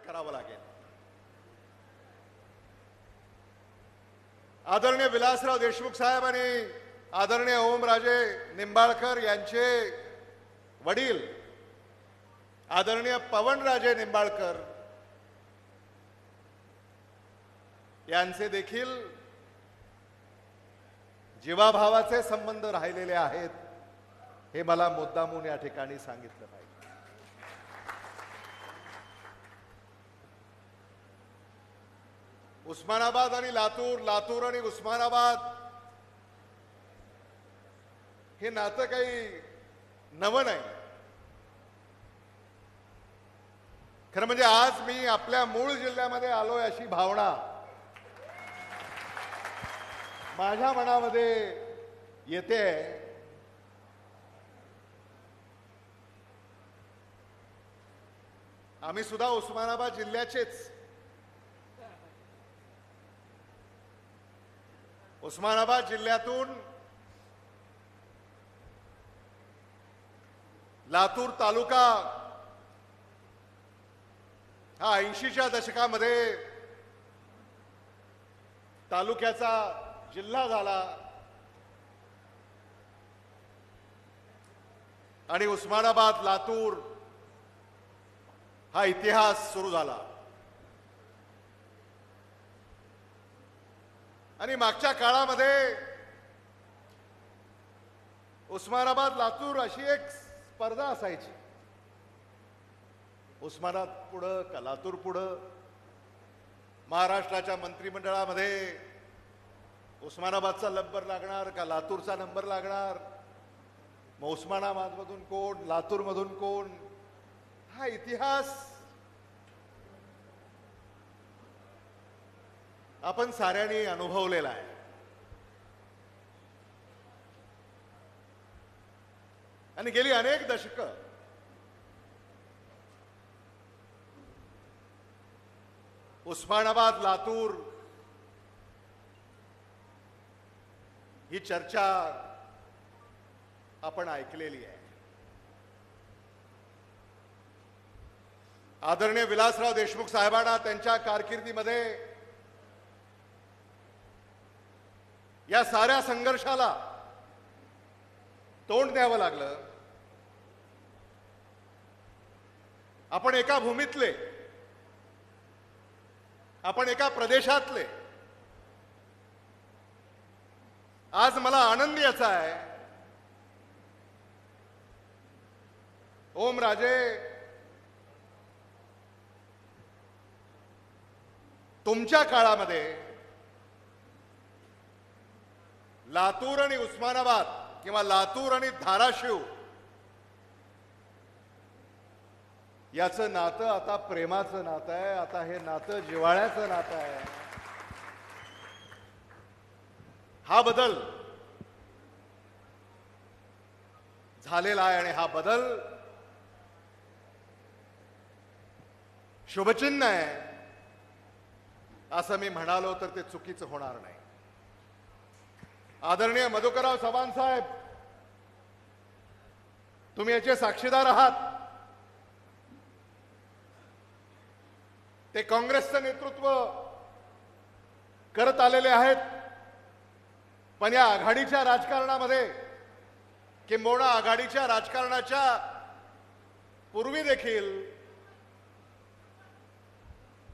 करावं लागेल. आदरणीय विलासराव देशमुख साहेब आणि आदरणीय ओमराजे निंबाळकर यांचे वडील आदरणीय पवनराजे निंबाळकर यांचे देखील जीवाभावाचे संबंध राहिलेले आहेत, हे मला मुद्दामून या ठिकाणी सांगितलं पाहिजे. उस्मानाबाद आणि लातूर, लातूर आणि उस्मानाबाद हे नातं काही नवं नाही. खरं म्हणजे आज मी आपल्या मूळ जिल्ह्यामध्ये आलोय अशी भावना माझ्या मनामध्ये येते. आम्ही सुद्धा उस्मानाबाद जिल्ह्याचेच. उस्मानाबाद जिल्ह्यातून लातूर तालुका हा 80च्या दशकामध्ये तालुक्याचा जिल्हा झाला आणि उस्मानाबाद लातूर हा इतिहास सुरू झाला. आणि मागच्या काळामध्ये उस्मानाबाद लातूर अशी एक स्पर्धा असायची. उस्मानाबाद पुढं का लातूर पुढं. महाराष्ट्राच्या मंत्रिमंडळामध्ये उस्मानाबादचा नंबर लागणार का लातूरचा नंबर लागणार. मग उस्मानाबादमधून कोण, लातूरमधून कोण, हा इतिहास आपण साऱ्यांनी अनुभवलेला आहे. आणि गेली अनेक दशकं उस्मानाबाद लातूर ही चर्चा आपण ऐकलेली आहे. आदरणीय विलासराव देशमुख साहेबांना त्यांच्या कारकिर्दीमध्ये या साऱ्या संघर्षाला तोंड द्यावं लागलं. आपण एका भूमीतले, आपण एका प्रदेशातले. आज मला आनंद याचा आहे, ओमराजे, तुमच्या काळामध्ये लातूर आणि उस्मानाबाद किंवा लातूर आणि धाराशिव याचं नातं आता प्रेमाचं नातं आहे. आता हे नातं जिव्हाळ्याचं नातं आहे. हा बदल झालेला आहे आणि हा बदल शुभचिन्ह आहे असं मी म्हणालो तर ते चुकीचं होणार नाही. आदरणीय मधुकरराव चव्हाण साहेब, तुम्ही याचे साक्षीदार आहात. ते काँग्रेसचं नेतृत्व करत आलेले आहेत, पण या आघाडीच्या राजकारणामध्ये किंबहुना आघाडीच्या राजकारणाच्या पूर्वी देखील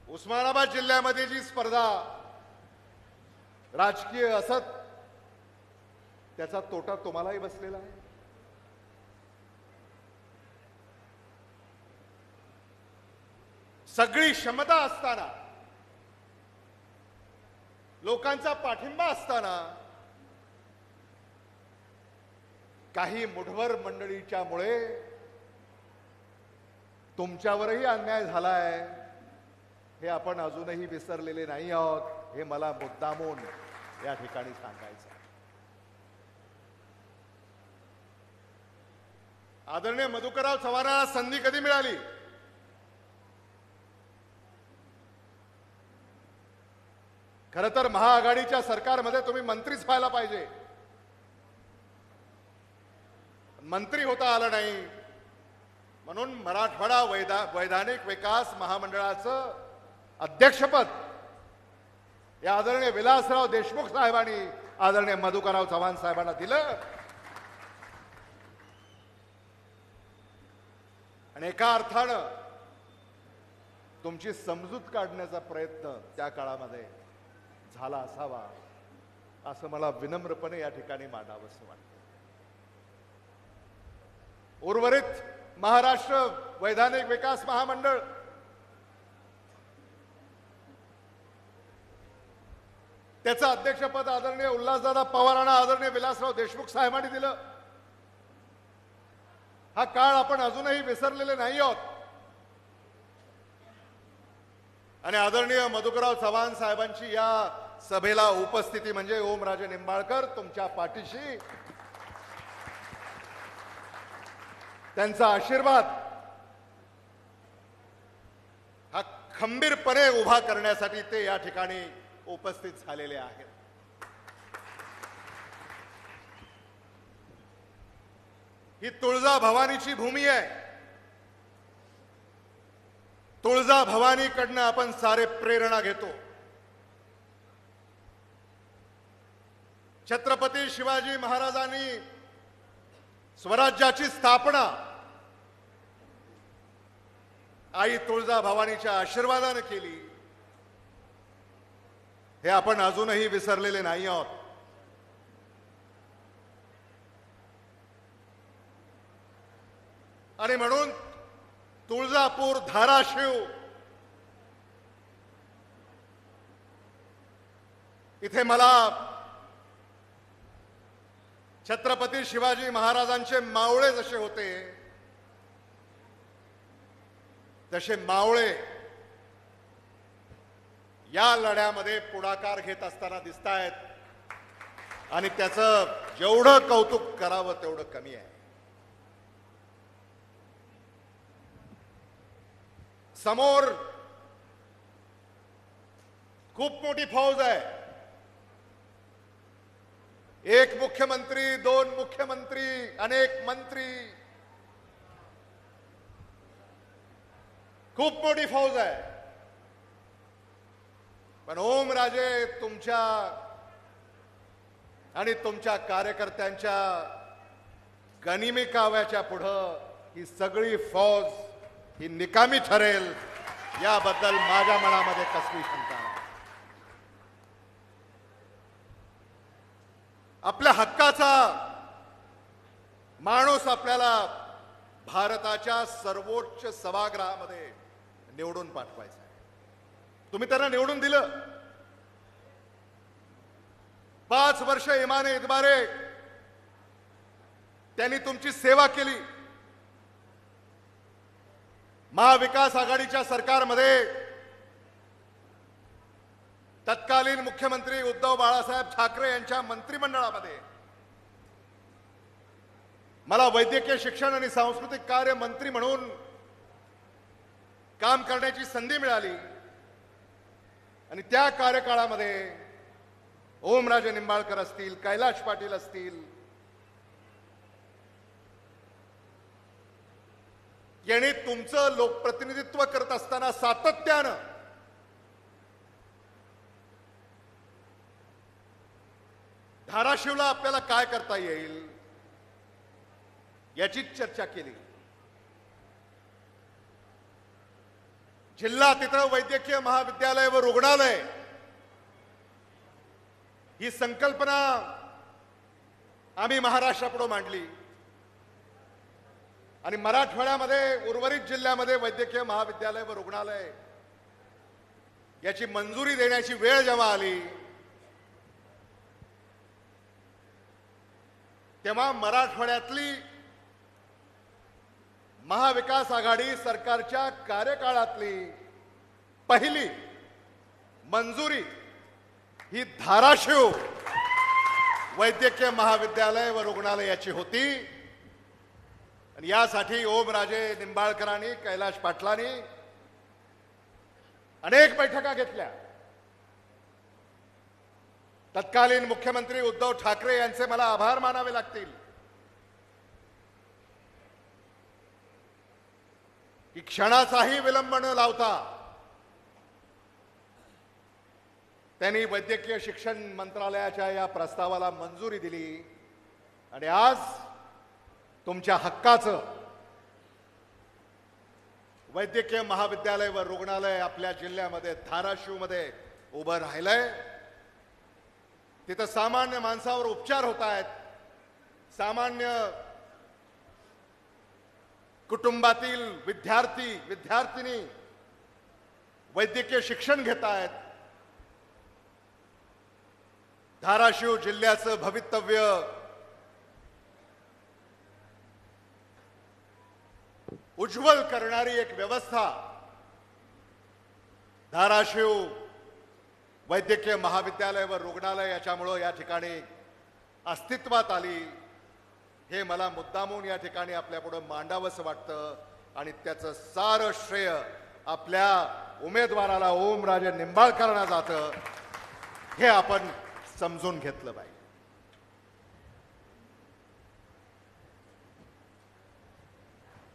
उस्मानाबाद जिल्ह्यामध्ये जी स्पर्धा राजकीय असत त्याचा तोटा तुम्हालाही बसलेला आहे. सगळी क्षमता असताना, लोकांचा पाठिंबा असताना काही मुठभर मंडळीच्यामुळे तुमच्यावरही अन्याय झालाय हे आपण अजूनही विसरलेले नाही आहोत. हे मला मुद्दामून या ठिकाणी सांगायचं. आदरणीय मधुकरराव चव्हाणांना संधी कधी मिळाली? खरं तर महाआघाडीच्या सरकारमध्ये तुम्ही मंत्रीच व्हायला पाहिजे. मंत्री होता आलं नाही, म्हणून मराठवाडा वैधानिक विकास महामंडळाचं अध्यक्षपद या आदरणीय विलासराव देशमुख साहेबांनी आदरणीय मधुकरराव चव्हाण साहेबांना दिलं. आणि एका अर्थानं तुमची समजूत काढण्याचा प्रयत्न त्या काळामध्ये झाला असावा असं मला विनम्रपणे या ठिकाणी मांडावंसं वाटतं. उर्वरित महाराष्ट्र वैधानिक विकास महामंडळ त्याचं अध्यक्षपद आदरणीय उल्हासदादा पवारांना आदरणीय विलासराव देशमुख साहेबांनी दिलं. हा काळ आपण अजूनही विसरलेले नाही आहोत. आणि आदरणीय मधुकरराव चव्हाण साहेबांची या सभेला उपस्थिती म्हणजे ओमराजे निंबाळकर तुमच्या पाठीशी, त्यांचा आशीर्वाद हा खंबीरपणे उभा करण्यासाठी ते या ठिकाणी उपस्थित झालेले आहेत. ही तुळजा भवानीची भूमी आहे. तुळजा भवानीकडनं आपण सारे प्रेरणा घेतो. छत्रपती शिवाजी महाराजांनी स्वराज्याची स्थापना आई तुळजा भवानीच्या आशीर्वादाने केली. हे आपण अजूनही विसरलेले नाही आहोत. आणि म्हणून तुळजापूर, धाराशिव इथे मला छत्रपती शिवाजी महाराजांचे मावळे जसे होते तसे मावळे या लढ्यामध्ये पुढाकार घेत असताना दिसतायत. आणि त्याचं जेवढं कौतुक करावं तेवढं कमी आहे. समोर खूप मोठी फौज आहे. एक मुख्यमंत्री, दोन मुख्यमंत्री, अनेक मंत्री, खूप मोठी फौज आहे. पण ओमराजे तुमच्या आणि तुमच्या कार्यकर्त्यांच्या गनिमी काव्याच्या पुढं ही सगळी फौज ही निकामी ठरेल याबद्दल माझ्या मनामध्ये कसली शंका नाही. आपल्या हक्काचा माणूस आपल्याला भारताच्या सर्वोच्च सभागृहामध्ये निवडून पाठवायचा आहे. तुम्ही त्यांना निवडून दिलं. 5 वर्ष इमाने इतबारे त्यांनी तुमची सेवा केली. महाविकास आघाडीच्या सरकारमध्ये तत्कालीन मुख्यमंत्री उद्धव बाळासाहेब ठाकरे यांच्या मंत्रिमंडळामध्ये मला वैद्यकीय शिक्षण आणि सांस्कृतिक कार्य मंत्री म्हणून काम करण्याची संधी मिळाली. आणि त्या कार्यकाळामध्ये ओमराजे निंबाळकर असतील, कैलाश पाटील असतील यांनी तुमचं लोकप्रतिनिधित्व करत असताना सातत्यानं धाराशिवला आपल्याला काय करता येईल याचीच चर्चा केली. जिल्हा तिथं वैद्यकीय महाविद्यालय व रुग्णालय ही संकल्पना आम्ही महाराष्ट्रापुढे मांडली. आणि मराठवाड्यामध्ये उर्वरित जिल्ह्यामध्ये वैद्यकीय महाविद्यालय व रुग्णालय याची मंजुरी देण्याची वेळ जेव्हा आली तेव्हा मराठवाड्यातली महाविकास आघाडी सरकारच्या कार्यकाळातली पहिली मंजुरी ही धाराशिव वैद्यकीय महाविद्यालय व रुग्णालय याची होती. आणि यासाठी ओमराजे निंबाळकरांनी, कैलाश पाटलांनी अनेक बैठका घेतल्या. तत्कालीन मुख्यमंत्री उद्धव ठाकरे यांचे मला आभार मानावे लागतील. की क्षणाचाही विलंब न लावता त्यांनी वैद्यकीय शिक्षण मंत्रालयाच्या या प्रस्तावाला मंजुरी दिली आणि आज तुमच्या हक्काचं वैद्यकीय महाविद्यालय व रुग्णालय आपल्या जिल्ह्यामध्ये धाराशिवमध्ये उभं राहिलंय। तिथं सामान्य माणसावर उपचार होत आहेत, सामान्य कुटुंबातील विद्यार्थी विद्यार्थिनी वैद्यकीय शिक्षण घेत आहेत। धाराशिव जिल्ह्याचं भवितव्य उज्ज्वल करणारी एक व्यवस्था धाराशिव वैद्यकीय महाविद्यालय व रुग्णालय याच्यामुळे या ठिकाणी अस्तित्वात आली। हे मला मुद्दामून या ठिकाणी आपल्यापुढे मांडावंसं वाटतं आणि त्याचं सारं श्रेय आपल्या उमेदवाराला ओमराजे निंबाळकरांना जातं, हे आपण समजून घेतलं पाहिजे।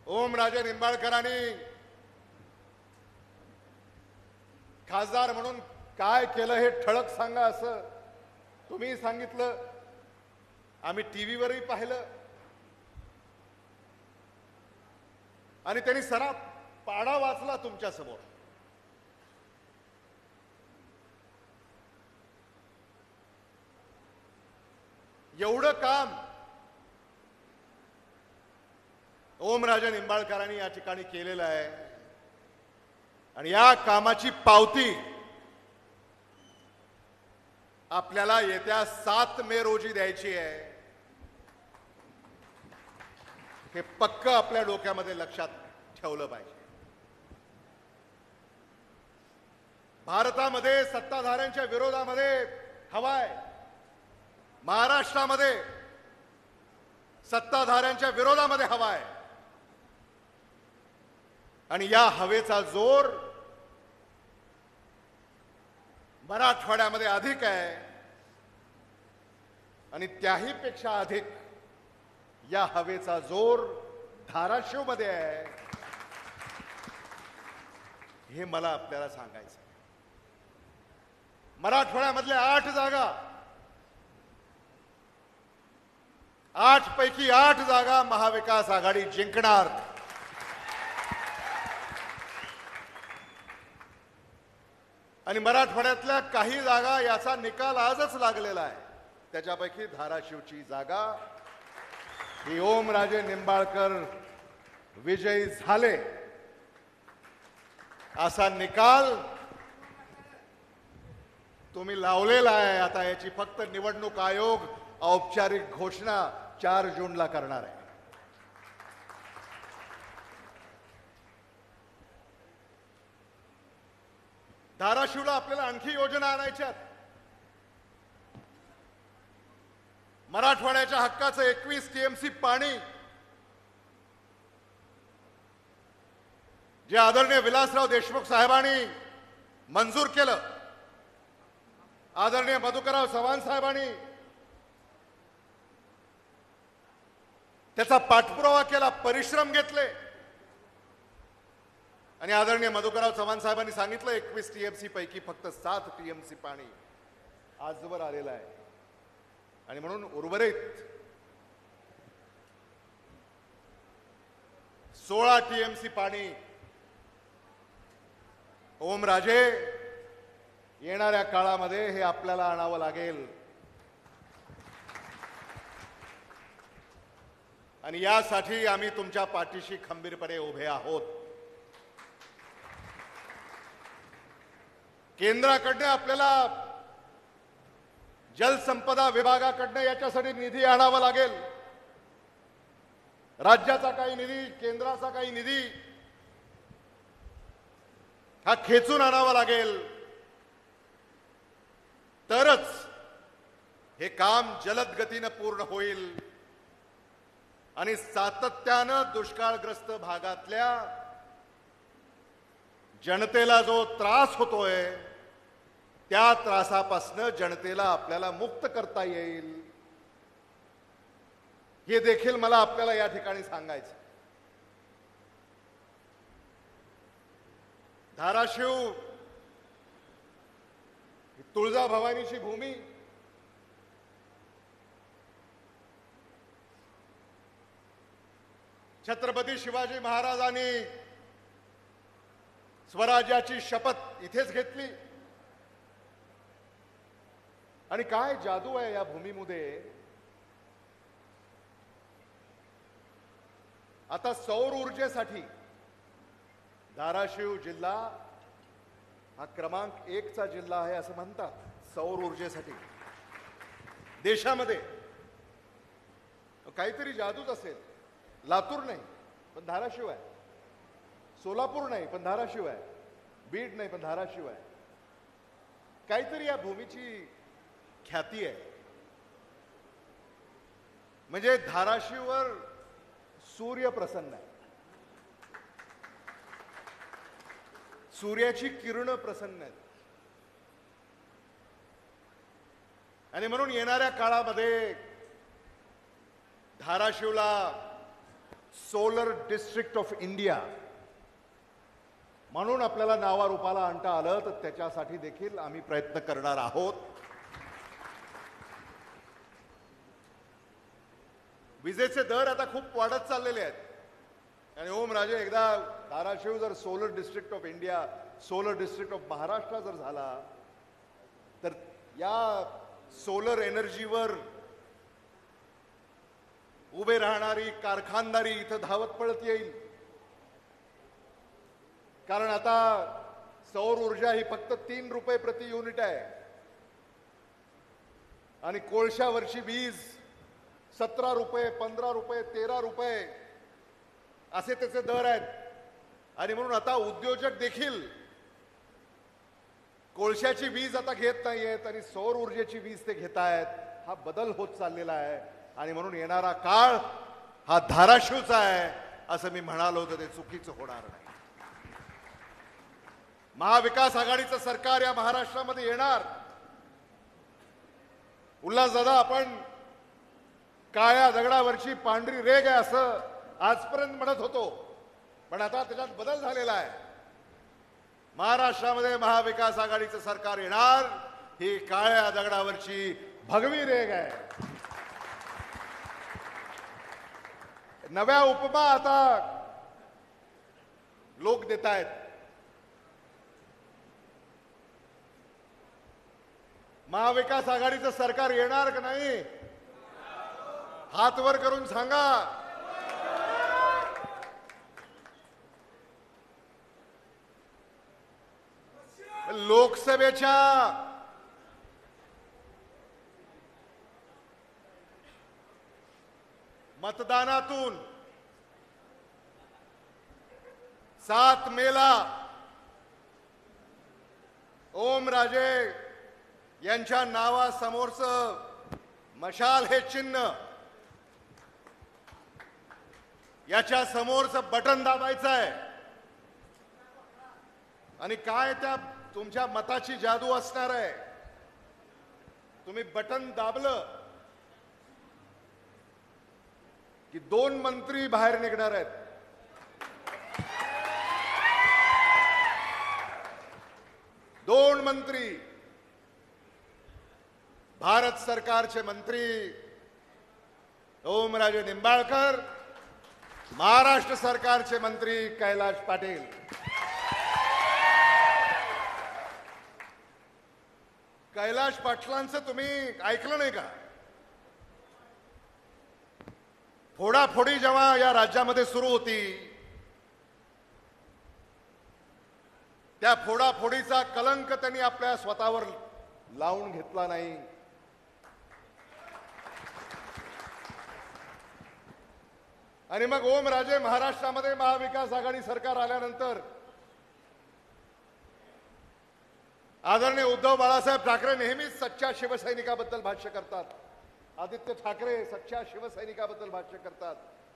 ओमराजे निंबाळकरांनी खासदार म्हणून काय केलं हे ठळक सांगा असं तुम्ही सांगितलं, आम्ही टीव्हीवरही पाहिलं आणि त्यांनी सरा पाडा वाचला तुमच्या समोर। एवढं काम ओमराजे निंबाळकरांनी या ठिकाणी केलेलं आहे आणि या कामाची पावती आपल्याला येत्या 7 मे रोजी द्यायची आहे। हे पक्क आपल्या डोक्यामध्ये लक्षात ठेवलं पाहिजे। भारतामध्ये सत्ताधाऱ्यांच्या विरोधामध्ये हवा आहे, महाराष्ट्रामध्ये सत्ताधाऱ्यांच्या विरोधामध्ये हवा आहे आणि या हवेचा जोर मराठवाड्यामध्ये अधिक आहे आणि त्याही पेक्षा अधिक या हवेचा जोर धाराशिवमध्ये आहे, हे मला आपल्याला सांगायचं आहे। मराठवाड्यामधल्या 8 जागा, 8 पैकी 8 जागा महाविकास आघाडी जिंकणार। आणि मराठवाड्यातल्या काही जागा याचा निकाल आजच लागलेला आहे, त्याच्यापैकी धाराशिवची जागा ही ओमराजे निंबाळकर विजयी झाले असा निकाल तुम्ही लावलेला आहे। आता याची फक्त निवडणूक आयोग औपचारिक घोषणा 4 जूनला करणार आहे। धाराशिवला आपल्याला आणखी योजना आणायच्यात। मराठवाड्याच्या हक्काचं 21 टीएमसी पाणी जे आदरणीय विलासराव देशमुख साहेबांनी मंजूर केलं, आदरणीय मधुकरराव चव्हाण साहेबांनी त्याचा पाठपुरावा केला, परिश्रम घेतले आणि आदरणीय मधुकरराव चव्हाण साहेबांनी सांगितलं 21 टीएमसी पैकी फक्त 7 टीएमसी पाणी आजवर आलेलं आहे आणि म्हणून उर्वरित 16 टीएमसी पाणी ओमराजे येणाऱ्या काळामध्ये हे आपल्याला आणावं लागेल आणि यासाठी आम्ही तुमच्या पाठीशी खंबीरपणे उभे आहोत। केंद्राकडनं आपल्याला जलसंपदा विभागाकडनं याच्यासाठी निधी आणावा लागेल। राज्याचा काही निधी, केंद्राचा काही निधी हा खेचून आणावा लागेल, तरच हे काम जलद गतीने पूर्ण होईल आणि सातत्यानं दुष्काळग्रस्त भागातल्या जनतेला जो त्रास होतोय त्या त्रासापासून जनतेला आपल्याला मुक्त करता येईल, हे देखील मला आपल्याला या ठिकाणी सांगायचं। धाराशिव ही तुळजाभवानीची भूमी, छत्रपती शिवाजी महाराजांनी स्वराज्याची शपथ इथेच घेतली. आणि काय जादू आहे या भूमीमध्ये. आता सौर ऊर्जेसाठी धाराशिव जिल्हा हा क्रमांक 1 चा जिल्हा आहे असं म्हणतात. सौर ऊर्जेसाठी देशामध्ये काहीतरी जादूच असेल. लातूर नाही पण धाराशिव आहे, सोलापूर नाही पण धाराशिव आहे, बीड नाही पण धाराशिव आहे. काहीतरी या भूमीची ख्याती आहे. म्हणजे धाराशिववर सूर्य प्रसन्न आहे, सूर्याची किरण प्रसन्न आहेत. आणि म्हणून येणाऱ्या काळामध्ये धाराशिवला सोलर डिस्ट्रिक्ट ऑफ इंडिया म्हणून आपल्याला नावारूपाला आणता आलं तर त्याच्यासाठी देखील आम्ही प्रयत्न करणार आहोत. विजेचे दर आता खूप वाढत चाललेले आहेत आणि ओम राजे एकदा धाराशिव जर solar district of India, solar district of Maharashtra जर झाला तर या सोलर एनर्जीवर उभे राहणारी कारखानदारी इथं धावत पळत येईल. कारण आता सौर ऊर्जा ही फक्त 3 रुपये प्रति युनिट आहे आणि कोळशावरची वीज 17 रुपये, 15 रुपये, 13 रुपये असे त्याचे दर आहेत. आणि म्हणून आता उद्योजक देखील कोळशाची वीज आता घेत नाहीयेत आणि सौर ऊर्जेची वीज ते घेत आहेत. हा बदल होत चाललेला आहे आणि म्हणून येणारा काळ हा धाराशिवचा आहे असं मी म्हणालो होतं ते चुकीचं होणार नाही. महाविकास आघाडीचं सरकार या महाराष्ट्रामध्ये येणार. उल्हासदादा, आपण काळ्या दगडावरची पांढरी रेघ आहे असं आजपर्यंत म्हणत होतो, पण आता त्याच्यात बदल झालेला आहे. महाराष्ट्रामध्ये महाविकास आघाडीचं सरकार येणार. ही काळ्या दगडावरची भगवी रेघ आहे. नव्या उपमा आता लोक देत आहेत. महाविकास आघाडीचं सरकार येणार का नाही? हात वर करून सांगा. लोकसभेच्या मतदानातून 7 मेला ओमराजे यांच्या नावासमोरचं मशाल हे चिन्ह, याच्या समोरचं बटन दाबायचं आहे. आणि काय त्या तुमच्या मताची जादू असणार आहे. तुम्ही बटन दाबलं की 2 मंत्री बाहेर निघणार आहेत. 2 मंत्री, भारत सरकारचे मंत्री ओमराजे निंबाळकर, महाराष्ट्र सरकारचे मंत्री कैलाश पाटील. कैलाश पाटलांचं तुम्ही ऐकलं नाही का? फोडाफोडी जेव्हा या राज्यामध्ये सुरू होती, त्या फोडाफोडीचा कलंक त्यांनी आपल्या स्वतःवर लावून घेतला नाही. आणि मग ओमराजे महाराष्ट्रामध्ये महाविकास आघाडी सरकार आल्यानंतर आदरणीय उद्धव बाळासाहेब ठाकरे नेहमीच सच्च्या शिवसैनिकाबद्दल भाष्य करतात. आदित्य ठाकरे सच्च्या शिवसैनिकाबद्दल भाष्य करतात.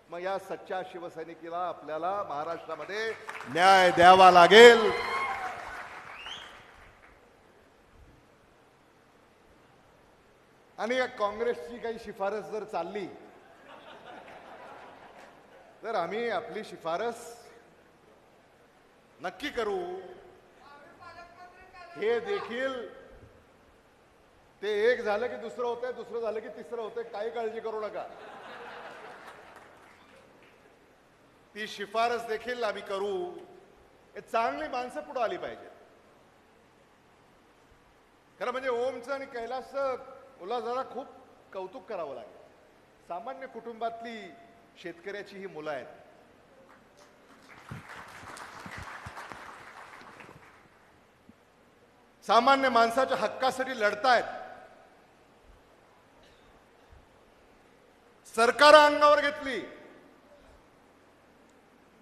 मग या सच्च्या शिवसैनिकाला आपल्याला महाराष्ट्रामध्ये न्याय द्यावा लागेल. आणि या काँग्रेसची काही शिफारस जर चालली तर आम्ही आपली शिफारस नक्की करू. हे देखील ते एक झालं की दुसरं होतंय, दुसरं झालं की तिसरं होतंय, काही काळजी करू नका. ती शिफारस देखील आम्ही करू. हे चांगली माणसं पुढे आली पाहिजे. खरं म्हणजे ओमचं आणि कैलासचं उल्हासदादा खूप कौतुक करावं लागेल. सामान्य कुटुंबातली शेतकऱ्याची ही मुलं आहेत. सामान्य माणसाच्या हक्कासाठी लढतायत. सरकार अंगावर घेतली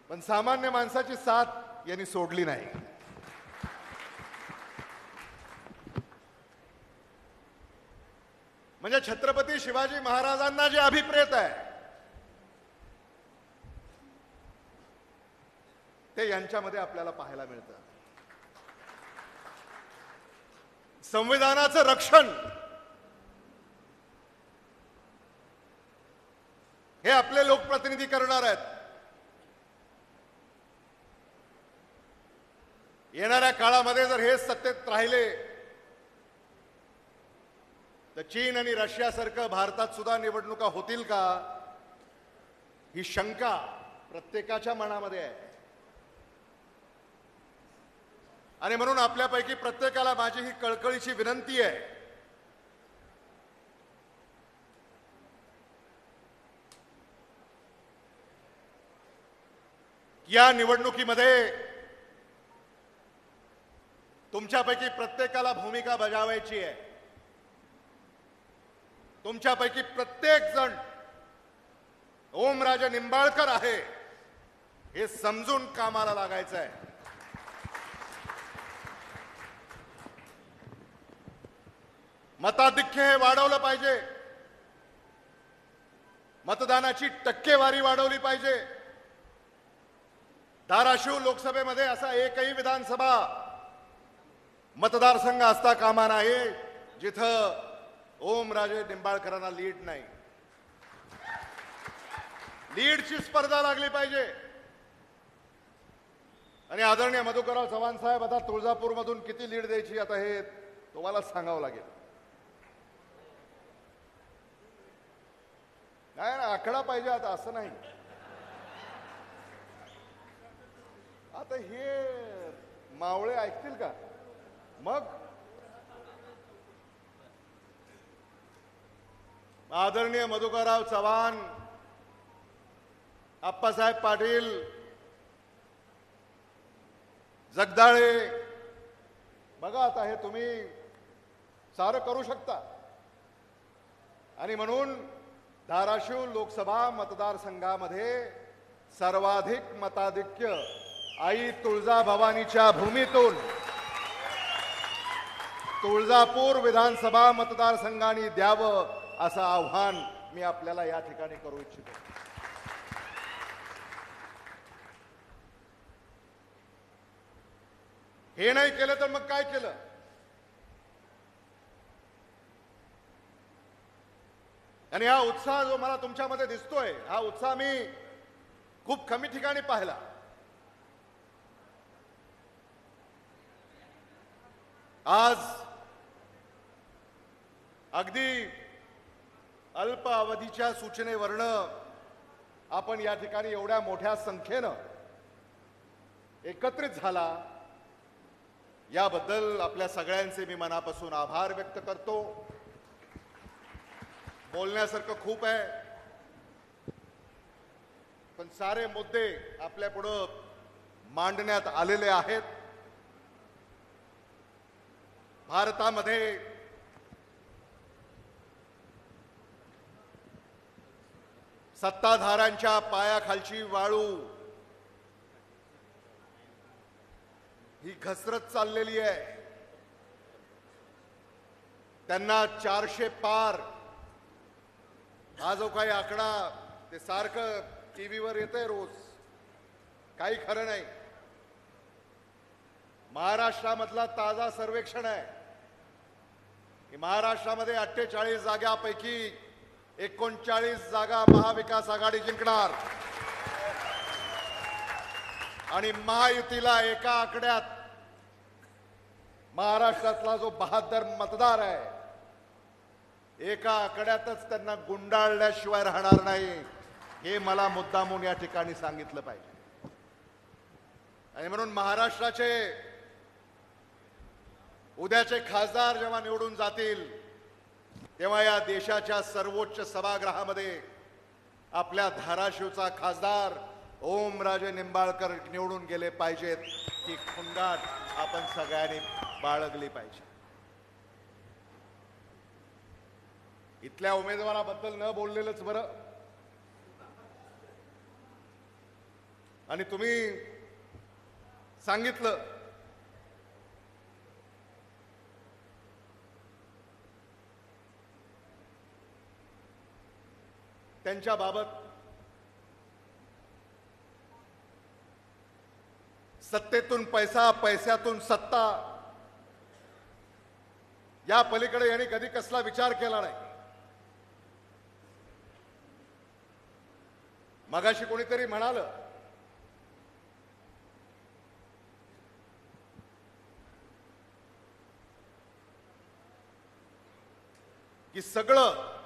पण सामान्य माणसाची साथ यांनी सोडली नाही. म्हणजे छत्रपती शिवाजी महाराजांना जे अभिप्रेत आहे ते यांच्यामध्ये आपल्याला पाहायला मिळतं. संविधानाचं रक्षण हे आपले लोकप्रतिनिधी करणार आहेत. येणाऱ्या काळामध्ये जर हे सत्तेत राहिले तर चीन आणि रशियासारखं भारतात सुद्धा निवडणुका होतील का, ही शंका प्रत्येकाच्या मनामध्ये आहे. आणि म्हणून आपल्यापैकी प्रत्येकाला माझी ही कळकळीची विनंती आहे, या निवडणुकीमध्ये तुमच्यापैकी प्रत्येकाला भूमिका बजावायची आहे. तुमच्यापैकी प्रत्येक जण ओमराजे निंबाळकर आहे हे समजून कामाला लागायचं आहे. मताधिक्य हे वाढवलं पाहिजे. मतदानाची टक्केवारी वाढवली पाहिजे. धाराशिव लोकसभेमध्ये असा एकही विधानसभा मतदारसंघ असता कामा नये जिथं ओमराजे निंबाळकरांना लीड नाही. लीडची स्पर्धा लागली पाहिजे. आणि आदरणीय मधुकरराव चव्हाण साहेब, आता तुळजापूरमधून किती लीड द्यायची आता हे तुम्हाला सांगावं लागेल. नाही ना, आकडा पाहिजे आता, असं नाही. आता हे मावळे ऐकतील का मग? आदरणीय मधुकरराव चव्हाण, आप्पासाहेब पाटील, जगदाळे, बघा आता हे तुम्ही सारं करू शकता. आणि म्हणून धाराशिव लोकसभा मतदारसंघामध्ये सर्वाधिक मताधिक्य आई तुळजाभवानीच्या भूमीतून तुळजापूर विधानसभा मतदारसंघाने द्यावं असं आव्हान मी आपल्याला या ठिकाणी करू इच्छितो. हे नाही केलं तर मग काय केलं? आणि हा उत्साह जो मला तुमच्यामध्ये दिसतोय, हा उत्साह मी खूप कमी ठिकाणी पाहिला. आज अगदी अल्प अवधीच्या सूचनेवरनं आपण या ठिकाणी एवढ्या मोठ्या संख्येनं एकत्रित झाला, याबद्दल आपल्या सगळ्यांचे मी मनापासून आभार व्यक्त करतो. बोलण्यासारखं खूप आहे, पण सारे मुद्दे आपल्या पुढं मांडण्यात आलेले आहेत. भारतामध्ये सत्ताधाऱ्यांच्या पायाखालची वाळू ही घसरत चाललेली आहे. त्यांना 400 पार हा जो काही आकडा ते सारखं टीव्हीवर येतंय रोज, काही खरं नाही. महाराष्ट्रामधला ताजा सर्वेक्षण आहे की महाराष्ट्रामध्ये 48 जागांपैकी 39 जागा महाविकास आघाडी जिंकणार आणि महायुतीला एका आकड्यात महाराष्ट्रातला जो बहादर मतदार आहे, एका आकड्यातच त्यांना गुंडाळल्याशिवाय राहणार नाही, हे मला मुद्दामून या ठिकाणी सांगितलं पाहिजे. आणि म्हणून महाराष्ट्राचे उद्याचे खासदार जेव्हा निवडून जातील, तेव्हा या देशाच्या सर्वोच्च सभागृहामध्ये आपल्या धाराशिवचा खासदार ओमराजे निंबाळकर निवडून गेले पाहिजेत, ही खुणगाट आपण सगळ्यांनी बाळगली पाहिजे. इथल्या उमेदवाराबद्दल न बोललेलंच बरं. आणि तुम्ही सांगितलं त्यांच्या बाबत सत्तेतून पैसा, पैशातून सत्ता, या पलीकडे यांनी कधी कसला विचार केला नाही. मगाशी कोणीतरी म्हणालं की सगळं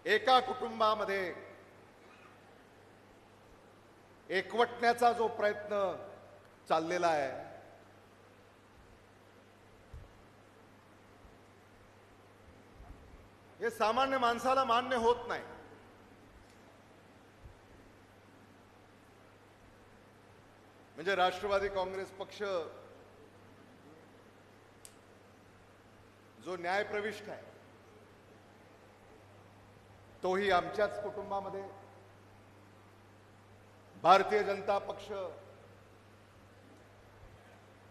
एका कुटुंबामध्ये एकवटण्याचा जो प्रयत्न चाललेला आहे, हे सामान्य माणसाला मान्य होत नाही. म्हणजे राष्ट्रवादी काँग्रेस पक्ष जो न्यायप्रविष्ट आहे, तोही आमच्याच कुटुंबामध्ये, भारतीय जनता पक्ष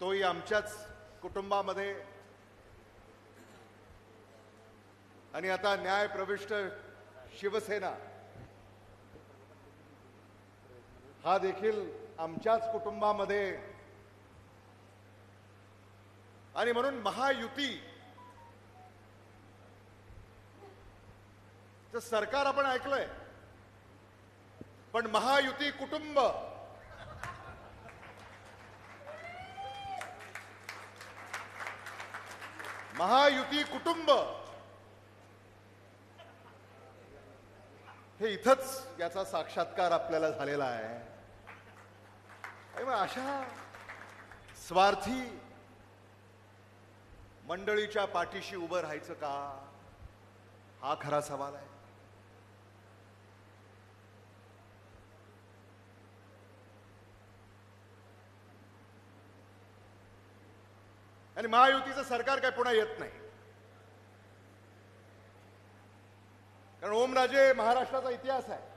तोही आमच्याच कुटुंबामध्ये, आणि आता न्यायप्रविष्ट शिवसेना हा देखील आमच्याच कुटुंबामध्ये. आणि म्हणून महायुती चं सरकार आपण ऐकलंय, पण महायुती कुटुंब महायुती कुटुंब हे इथंच याचा साक्षात्कार आपल्याला झालेला आहे. अशा स्वार्थी मंडळीच्या पाठीशी उभं राहायचं का, हा खरा सवाल आहे. आणि महायुतीचं सरकार काय पुन्हा येत नाही, कारण ओमराजे महाराष्ट्राचा इतिहास आहे.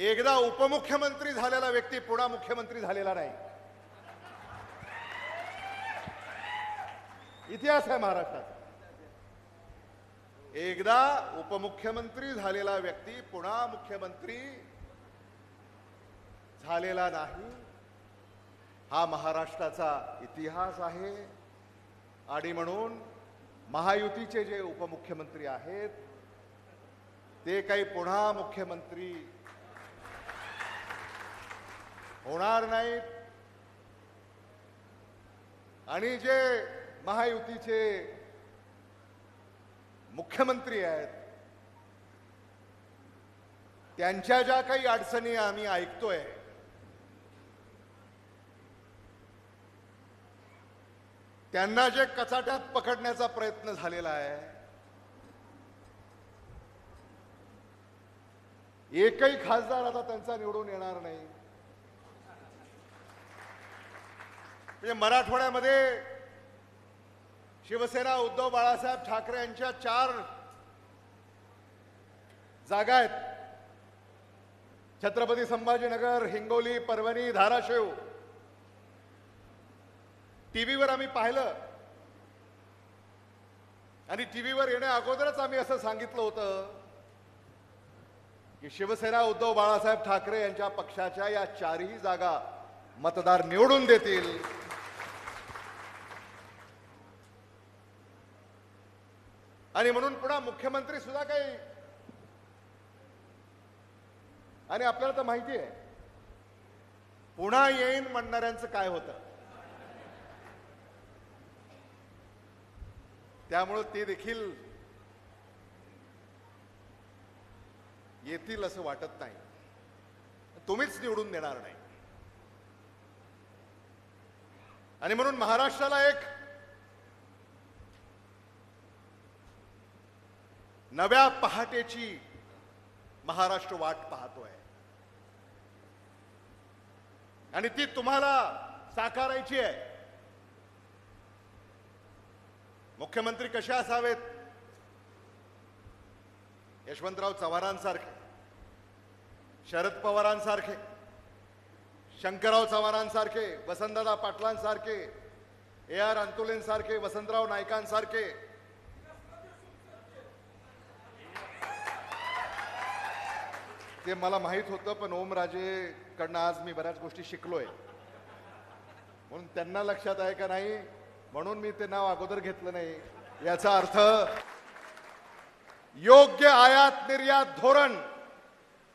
एकदा उपमुख्यमंत्री झालेला व्यक्ती पुन्हा मुख्यमंत्री झालेला नाही, इतिहास आहे महाराष्ट्राचा. एकदा उपमुख्यमंत्री झालेला व्यक्ती पुन्हा मुख्यमंत्री झालेला नाही, हा महाराष्ट्राचा इतिहास आहे. आणि म्हणून महायुतीचे जे उपमुख्यमंत्री आहेत ते काही पुन्हा मुख्यमंत्री होणार नाहीत. आणि जे महायुतीचे मुख्यमंत्री आहेत त्यांच्या ज्या काही अडचणी आम्ही ऐकतोय, त्यांना जे कचाट्यात पकडण्याचा प्रयत्न झालेला आहे, एकही खासदार आता त्यांचा निवडून येणार नाही. म्हणजे मराठवाड्यामध्ये शिवसेना उद्धव बाळासाहेब ठाकरे यांच्या 4 जागा आहेत. छत्रपती संभाजीनगर, हिंगोली, परभणी, धाराशिव. टीव्हीवर आम्ही पाहिलं आणि टीव्हीवर येण्या अगोदरच आम्ही असं सांगितलं होतं की शिवसेना उद्धव बाळासाहेब ठाकरे यांच्या पक्षाच्या या 4ही जागा मतदार निवडून देतील. आणि म्हणून पुन्हा मुख्यमंत्री सुद्धा काही, आणि आपल्याला तर माहिती आहे पुन्हा येईन म्हणणाऱ्यांचं काय होतं? त्यामुळे ते देखील येतील असं वाटत नाही. तुम्हीच निवडून देणार नाही. आणि म्हणून महाराष्ट्राला एक नव्या पहाटेची महाराष्ट्र वाट पाहतोय आणि ती तुम्हाला साकारायची आहे. मुख्यमंत्री कसे असावेत? यशवंतराव चव्हाणांसारखे, शरद पवारांसारखे, शंकरराव चव्हाणांसारखे, वसंतदादा पाटलांसारखे, AR अंतुलेंसारखे, वसंतराव नाईकांसारखे. ते मला माहित होतं, पण ओमराजेकडनं आज मी बऱ्याच गोष्टी शिकलोय. म्हणून त्यांना लक्षात आहे का नाही म्हणून मी ते नाव अगोदर घेतलं नाही. याचा अर्थ योग्य आयात निर्यात धोरण,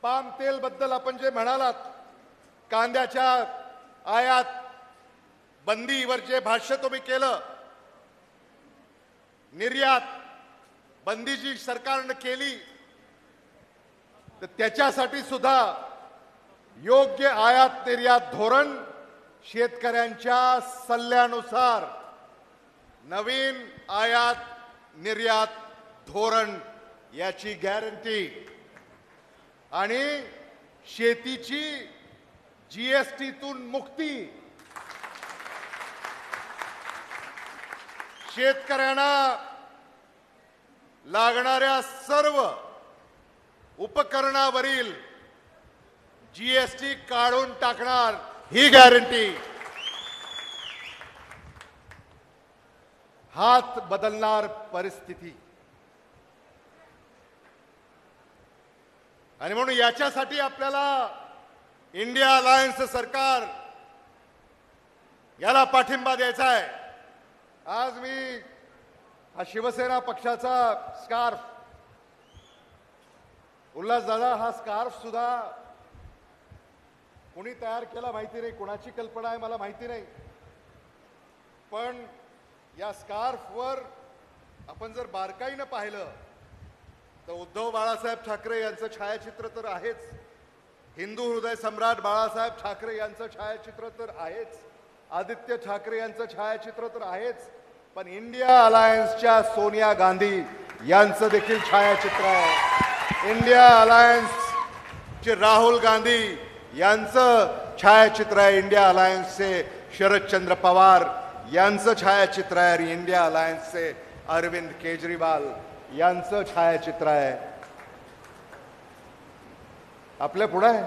पाम तेल बद्दल आपण जे म्हणालात, कांद्याच्या आयात बंदीवर जे भाष्य तुम्ही केलं, निर्यात बंदी जी सरकारने केली, तर त्याच्यासाठी सुद्धा योग्य आयात निर्यात धोरण, शेतकऱ्यांच्या सल्ल्यानुसार नवीन आयात निर्यात धोरण याची गॅरंटी आणि शेतीची GSTतून मुक्ती, शेतकऱ्यांना लागणाऱ्या सर्व उपकरणावरील GST काढून टाकणार ही गॅरंटी. हात बदलणार परिस्थिती. आणि म्हणून याच्यासाठी आपल्याला इंडिया अलायन्स सरकार याला पाठिंबा द्यायचा आहे. आज मी हा शिवसेना पक्षाचा स्कार्फ, उल्हासदादा, हा स्कार्फ सुद्धा कोणी तयार केला माहिती नाही, कोणाची कल्पना आहे मला माहिती नाही, पण या स्कार्फवर आपण जर बारकाईनं पाहिलं तर उद्धव बाळासाहेब ठाकरे यांचं छायाचित्र तर आहेच, हिंदू हृदय सम्राट बाळासाहेब ठाकरे यांचं छायाचित्र तर आहेच, आदित्य ठाकरे यांचं छायाचित्र तर आहेच, पण इंडिया अलायन्सच्या सोनिया गांधी यांचं देखील छायाचित्र आहे. इंडिया अलायन्सचे राहुल गांधी यांचं छायाचित्र आहे. इंडिया अलायन्सचे शरदचंद्र पवार यांचं छायाचित्र आहे. आणि इंडिया अलायन्सचे अरविंद केजरीवाल यांचं छायाचित्र आहे. आपल्या पुढे आहे.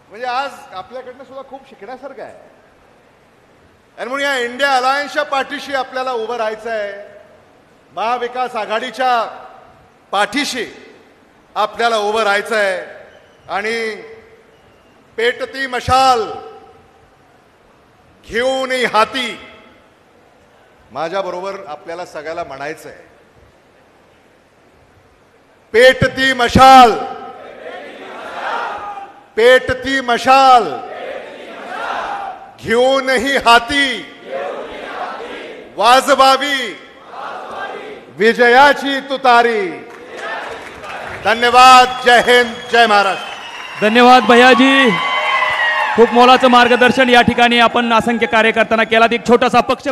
म्हणजे आज आपल्याकडनं सुद्धा खूप शिकण्यासारखं आहे. आणि म्हणून या इंडिया अलायन्सच्या पाठीशी आपल्याला उभं राहायचं आहे. महाविकास आघाडीच्या पाठीशी आपल्याला उभं राहायचं आहे. आणि पेटती मशाल घेऊन हाती, माझ्याबरोबर आपल्याला सगळ्याला म्हणायचं आहे, पेटती मशाल, पेटती मशाल घेऊनही हाती, वाजवावी विजयाची तुतारी. धन्यवाद. जय हिंद, जय महाराष्ट्र. धन्यवाद भैयाजी. खूप मोलाचं मार्गदर्शन या ठिकाणी आपण असंख्य कार्यकर्त्यांना केलात. एक छोटासा पक्ष